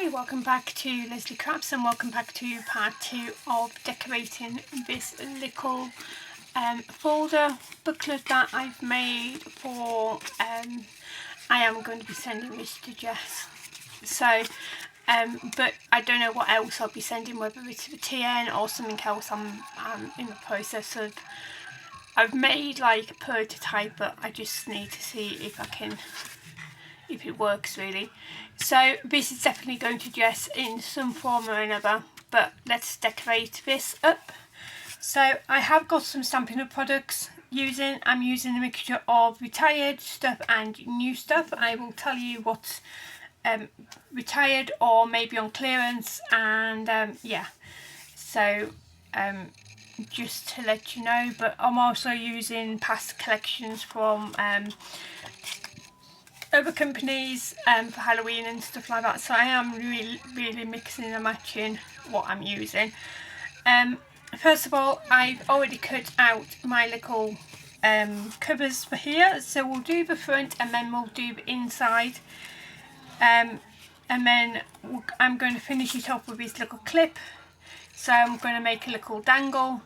Hi, welcome back to Leslie Crafts and welcome back to part 2 of decorating this little folder booklet that I've made for I am going to be sending this to Jess. So but I don't know what else I'll be sending, whether it's a TN or something else. I'm in the process of, I've made like a prototype, but I just need to see if it works really. So this is definitely going to Jess in some form or another, but let's decorate this up. So I have got some Stampin' Up products I'm using a mixture of retired stuff and new stuff. I will tell you what's retired or maybe on clearance, and yeah, so just to let you know. But I'm also using past collections from other companies for Halloween and stuff like that, so I am really mixing and matching what I'm using. First of all, I've already cut out my little covers for here, so we'll do the front and then we'll do the inside, and then I'm going to finish it off with this little clip. So I'm going to make a little dangle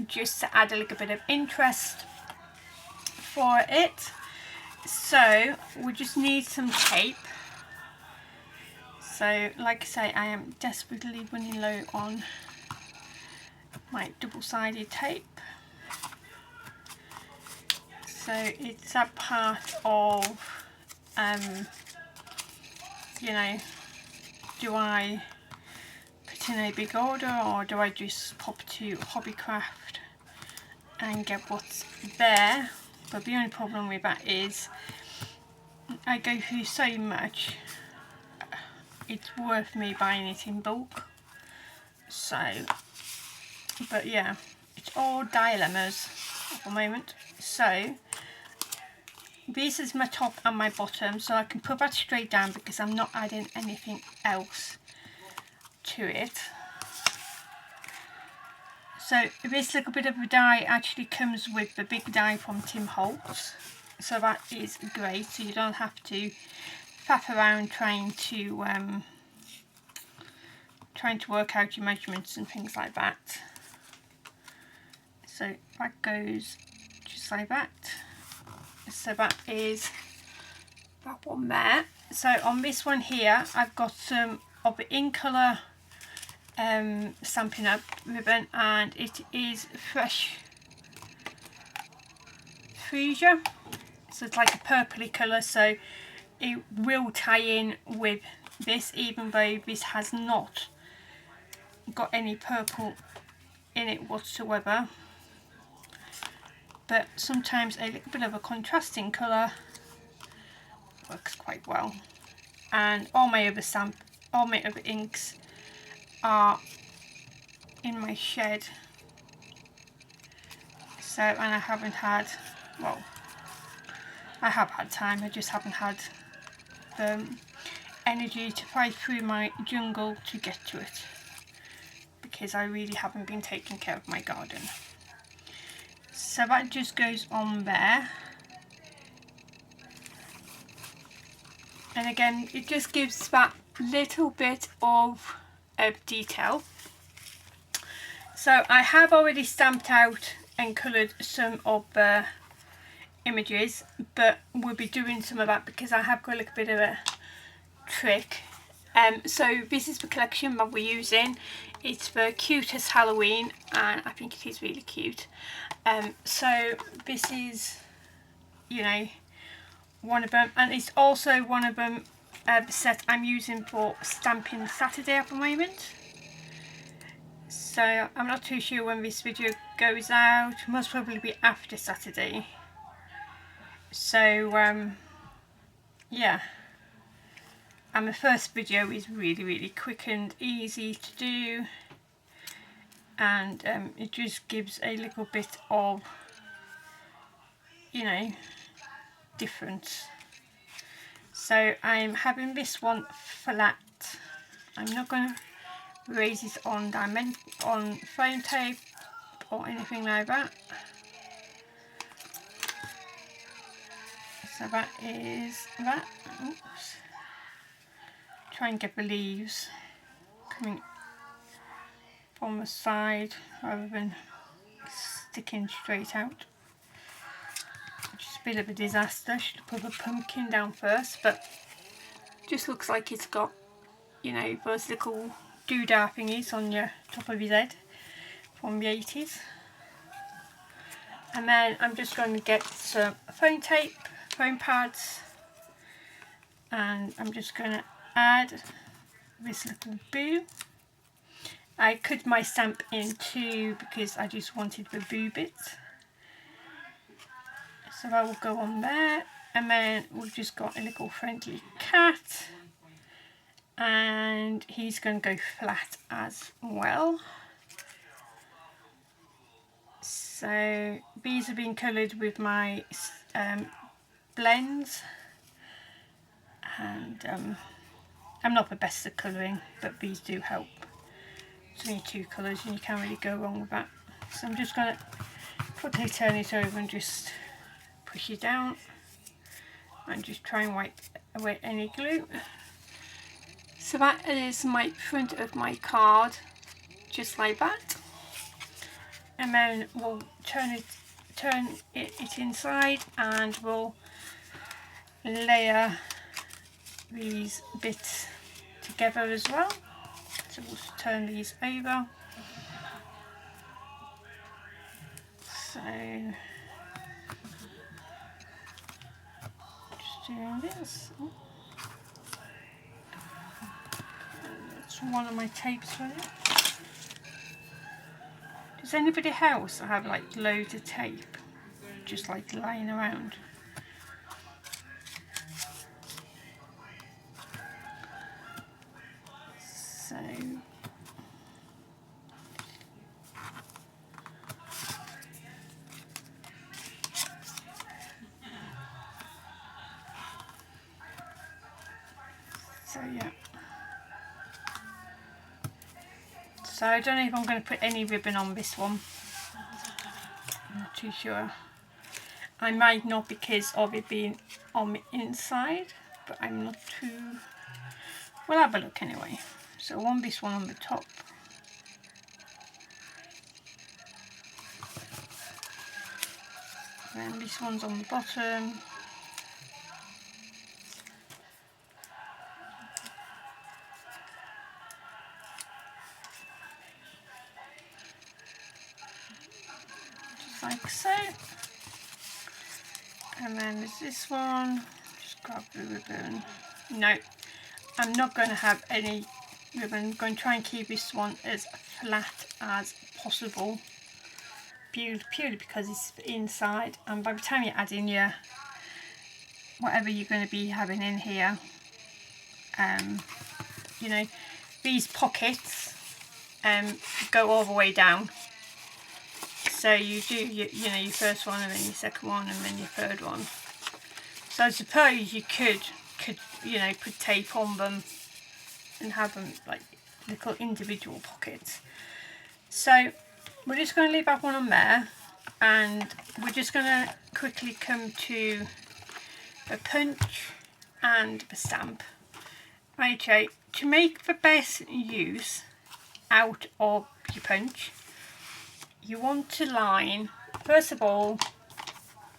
just to add a little bit of interest for it. So we just need some tape. So like I say, I am desperately running low on my double-sided tape. So it's that part of you know, do I put in a big order or do I just pop to Hobbycraft and get what's there? But the only problem with that is I go through so much, it's worth me buying it in bulk. So, but yeah, it's all dilemmas at the moment. So this is my top and my bottom, so I can put that straight down because I'm not adding anything else to it. So this little bit of a die actually comes with the big die from Tim Holtz, so that is great, so you don't have to faff around trying to work out your measurements and things like that. So that goes just like that. So that is that one there. So on this one here, I've got some of the In Colour Stampin' Up ribbon, and it is Fresh Fuchsia, so it's like a purpley colour, so it will tie in with this, even though this has not got any purple in it whatsoever. But sometimes a little bit of a contrasting colour works quite well. And all my other inks are in my shed. So, and I haven't had, well, I have had time, I just haven't had the energy to fight through my jungle to get to it, because I really haven't been taking care of my garden. So that just goes on there. And again, it just gives that little bit of detail. So I have already stamped out and coloured some of the images, but we'll be doing some of that because I have got a little bit of a trick. So this is the collection that we're using. It's the Cutest Halloween, and I think it is really cute. So this is, you know, one of them, and it's also one of them, the set I'm using for Stampin' Saturday at the moment. So I'm not too sure when this video goes out, most probably be after Saturday. So yeah, and the first video is really quick and easy to do, and it just gives a little bit of, you know, difference. So I'm having this one flat. I'm not going to raise it on foam tape or anything like that. So that is that. Oops. try and get the leaves coming from the side rather than sticking straight out. Just a bit of a disaster. Should have put the pumpkin down first, but just looks like it's got, you know, those little doodah thingies on your top of his head from the 80s. And then I'm just going to get some foam tape, foam pads, and I'm just going to add this little boo. I cut my stamp in two because I just wanted the boo bit. So that will go on there, and then we've just got a little friendly cat, and he's going to go flat as well. So these have been coloured with my blends, and I'm not the best at colouring, but these do help. It's only two colours and you can't really go wrong with that. So I'm just going to quickly turn it over and just push it down and just try and wipe away any glue. So that is my front of my card, just like that. And then we'll turn it inside, and we'll layer these bits together as well. So we'll turn these over. So just doing this. That's one of my tapes for it. Does anybody else have like loads of tape just like lying around? So yeah. So I don't know if I'm going to put any ribbon on this one. I'm not too sure. I might not because of it being on the inside, but I'm not too... We'll have a look anyway. So I want this one on the top. And this one's on the bottom. Just like so. And then there's this one. Just grab the ribbon. No, I'm not going to have any ribbon. I'm going to try and keep this one as flat as possible. Purely because it's inside, and by the time you add in your whatever you're going to be having in here, you know, these pockets go all the way down. So you do you know, your first one, and then your second one, and then your third one. So I suppose you could you know, put tape on them and have them like little individual pockets. So we're just going to leave that one on there, and we're just going to quickly come to the punch and the stamp. Okay, to make the best use out of your punch, you want to line, first of all,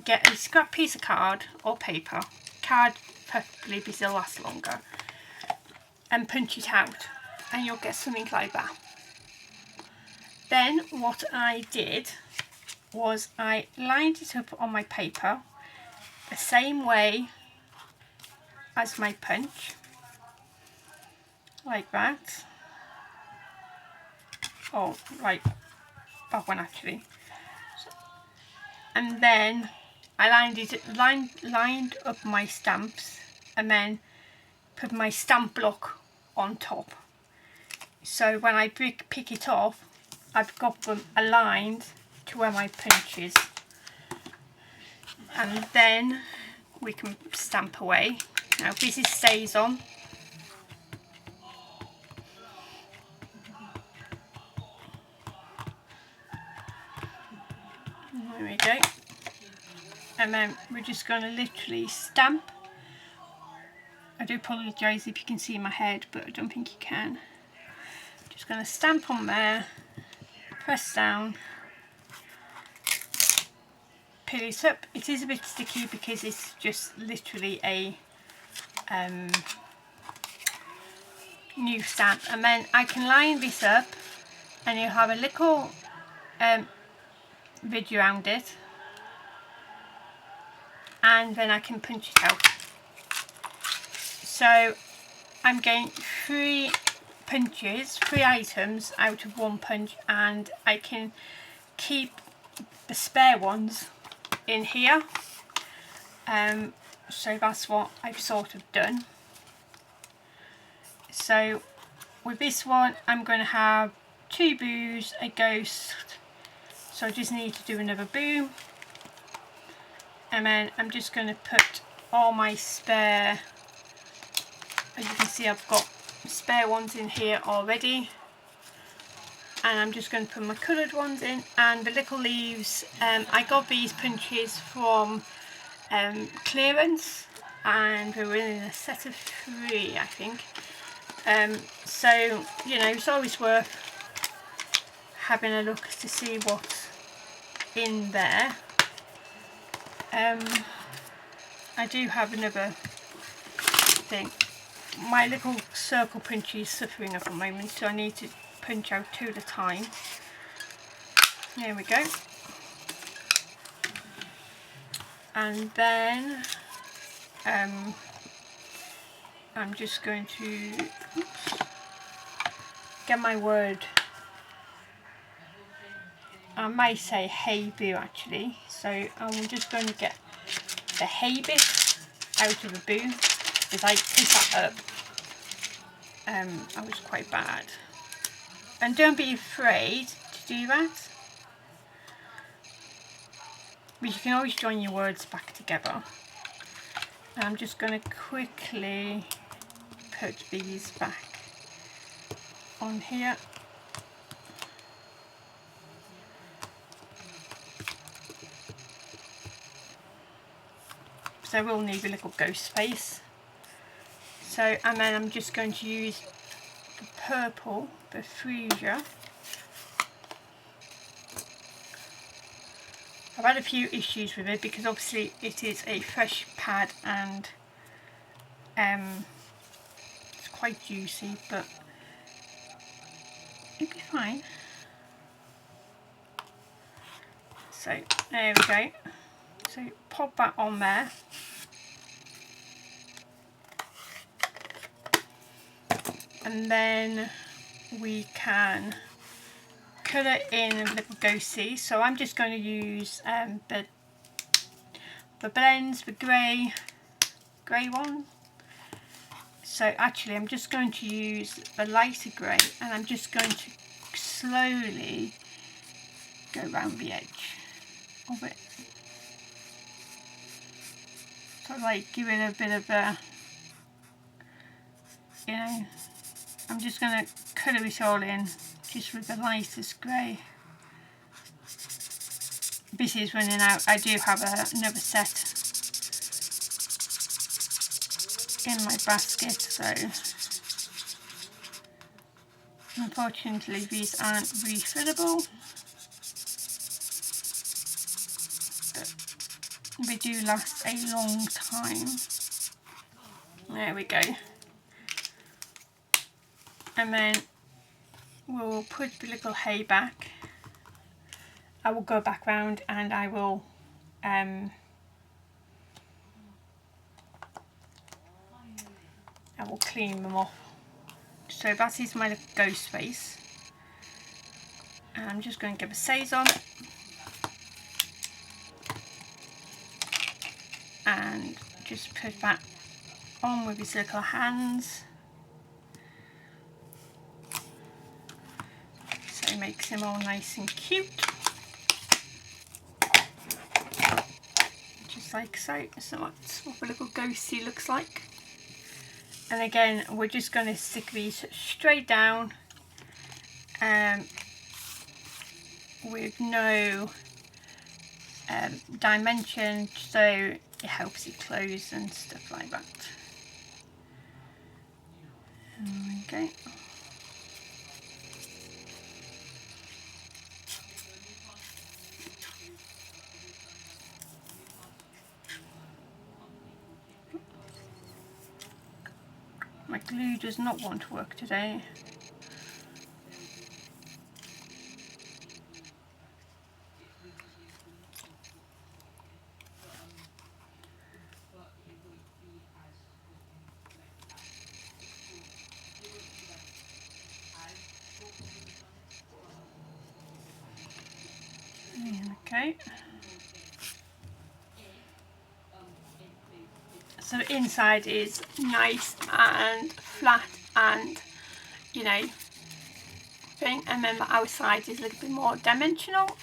get a scrap piece of card or paper, card preferably because it'll last longer, and punch it out, and you'll get something like that. Then what I did was I lined it up on my paper the same way as my punch, like that. Oh, right, that one actually. And then I lined up my stamps, and then put my stamp block on top. So when I pick it off, I've got them aligned to where my punch is, and then we can stamp away. Now this stays on. There we go. And then we're just going to literally stamp a do apologise if you can see my head, but I don't think you can. Just going to stamp on there, press down, peel it up. It is a bit sticky because it's just literally a new stamp, and then I can line this up and you'll have a little ridge around it, and then I can punch it out. So I'm getting 3 punches, 3 items out of 1 punch, and I can keep the spare ones in here. So that's what I've sort of done. So with this one I'm going to have 2 boos, a ghost, so I just need to do another boo, and then I'm just going to put all my spare, as you can see I've got spare ones in here already, and I'm just going to put my coloured ones in, and the little leaves, I got these punches from clearance, and we were in a set of 3 I think. So you know, it's always worth having a look to see what's in there. I do have another thing. My little circle punch is suffering at the moment, so I need to punch out 2 at a time. There we go. And then I'm just going to get my word. I might say hey boo actually, so I'm just going to get the hey bit out of the boo, because I picked that up. I was quite bad. And don't be afraid to do that. But you can always join your words back together. I'm just going to quickly put these back on here. So I will need a little ghost face. So, and then I'm just going to use the purple, the Freesia. I've had a few issues with it because obviously it is a fresh pad, and it's quite juicy, but it'll be fine. So there we go. So pop that on there. And then we can colour in a little ghosty. So I'm just going to use the blends, the grey one. So actually I'm just going to use the lighter grey, and I'm just going to slowly go around the edge of it. So like give it a bit of a, you know, I'm just going to colour it all in just with the lightest grey. This is running out. I do have another set in my basket, so unfortunately these aren't refillable, but they do last a long time. There we go. And then we'll put the little hay back. I will go back round and I will clean them off. So that is my little ghost face, and I'm just going to give a Saison and just put that on with his little hands, so it makes him all nice and cute, just like so. So that's what a little ghosty looks like. And again, we're just going to stick these straight down with no dimension, so it helps it close and stuff like that. There we go. My glue does not want to work today. Okay. So the inside is nice and flat and, you know, thing, and then the outside is a little bit more dimensional.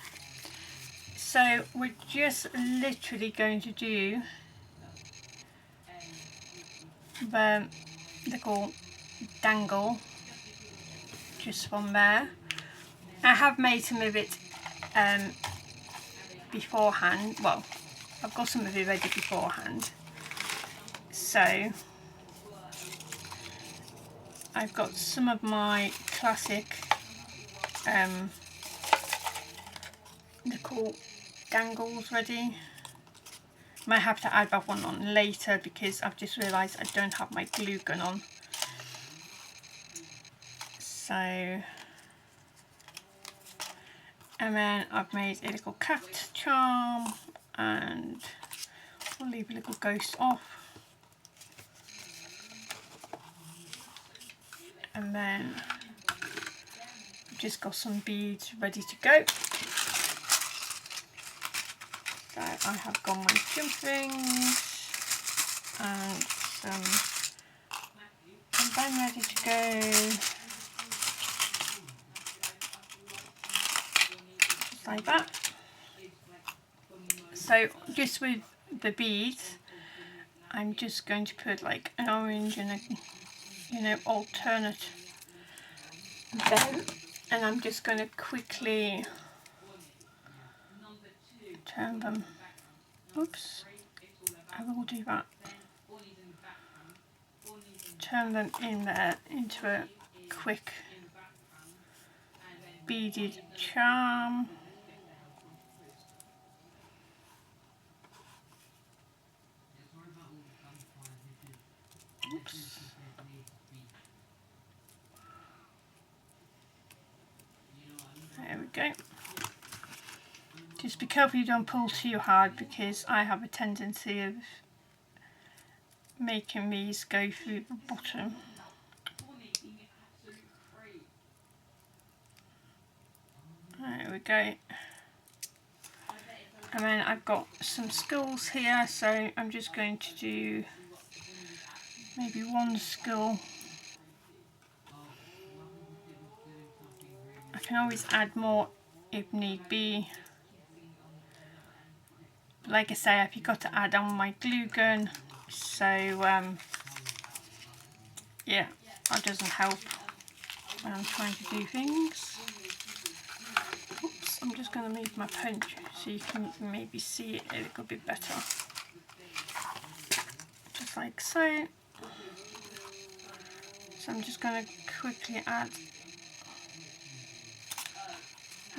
So we're just literally going to do the little dangle just from there. I have made some of it beforehand. Well, I've got some of it ready beforehand. So I've got some of my classic little dangles ready. Might have to add that one on later because I've just realised I don't have my glue gun on. So, and then I've made a little cat charm, and I'll leave a little ghost off. And then I've just got some beads ready to go. So I have got my jump rings and some band ready to go. Just like that. So just with the beads, I'm just going to put like an orange and a, you know, alternate then, and I'm just going to quickly turn them. Oops, I will do that. Turn them in there into a quick beaded charm. Oops. There we go. Just be careful you don't pull too hard because I have a tendency of making these go through the bottom. There we go. And then I've got some skulls here, so I'm just going to do maybe one skull. I can always add more if need be. Like I say, I've got to add on my glue gun, so yeah, that doesn't help when I'm trying to do things. Oops, I'm just going to move my punch so you can maybe see it a little bit better. Just like so. So I'm just going to quickly add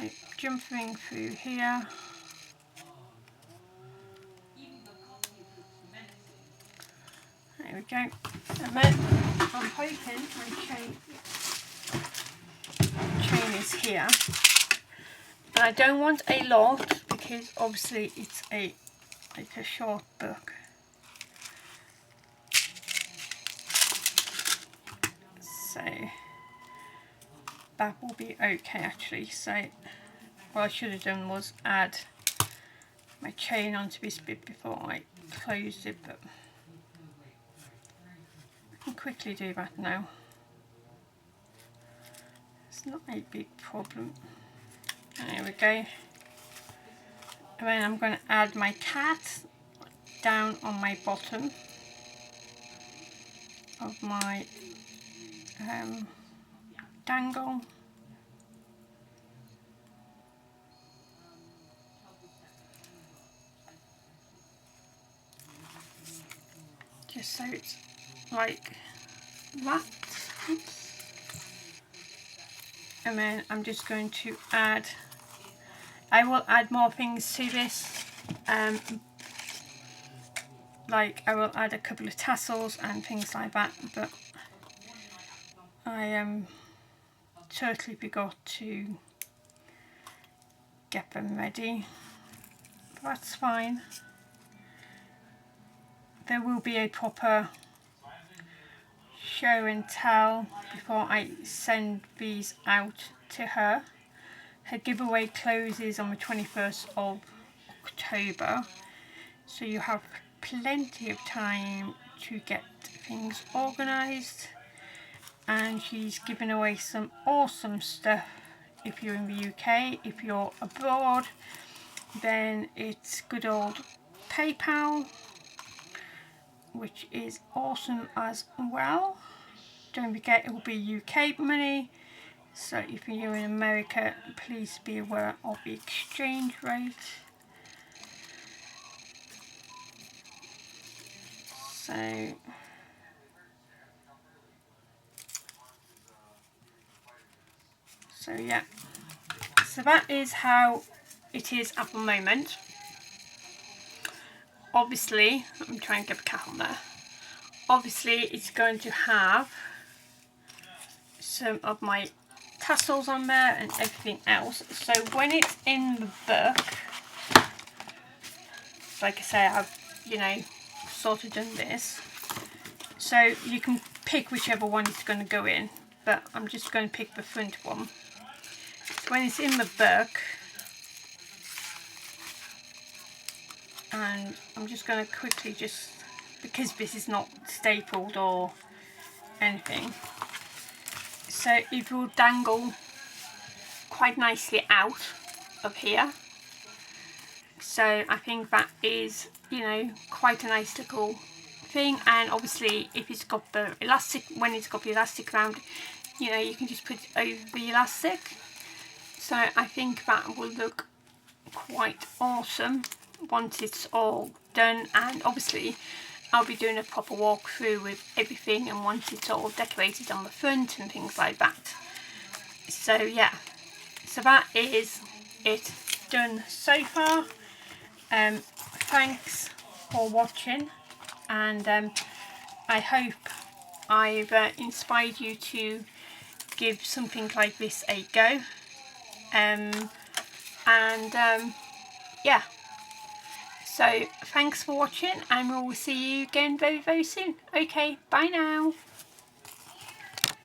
a jump ring through here. There we go. And then I'm hoping my chain is here. And I don't want a lot because obviously it's like a short book. So that will be okay actually. So what I should have done was add my chain onto this bit before I closed it, but I can quickly do that now. It's not a big problem. There we go. And then I'm going to add my cat down on my bottom of my dangle. Just so it's like that. Oops. And then I'm just going to add, I will add more things to this, like I will add a couple of tassels and things like that, but I totally forgot to get them ready. That's fine. There will be a proper show and tell before I send these out to her. Her giveaway closes on the 21st of October, so you have plenty of time to get things organised, and she's giving away some awesome stuff. If you're in the UK, if you're abroad, then it's good old PayPal, which is awesome as well. Don't forget it will be UK money, so if you're in America, please be aware of the exchange rate. So yeah, so that is how it is at the moment. Obviously, I'm trying to get the cat on there. Obviously, it's going to have some of my tassels on there and everything else. So when it's in the book, like I say, I've, you know, sort of done this. So you can pick whichever one is going to go in, but I'm just going to pick the front one. So when it's in the book, and I'm just going to quickly just, because this is not stapled or anything, so it will dangle quite nicely out of here. So I think that is, you know, quite a nice little thing. And obviously if it's got the elastic, when it's got the elastic around, you know, you can just put it over the elastic. So I think that will look quite awesome once it's all done. And obviously I'll be doing a proper walkthrough with everything, and once it's all decorated on the front and things like that. So yeah, so that is it done so far. Thanks for watching, and I hope I've inspired you to give something like this a go. Yeah, so thanks for watching, and we'll see you again very, very soon. Okay, bye now.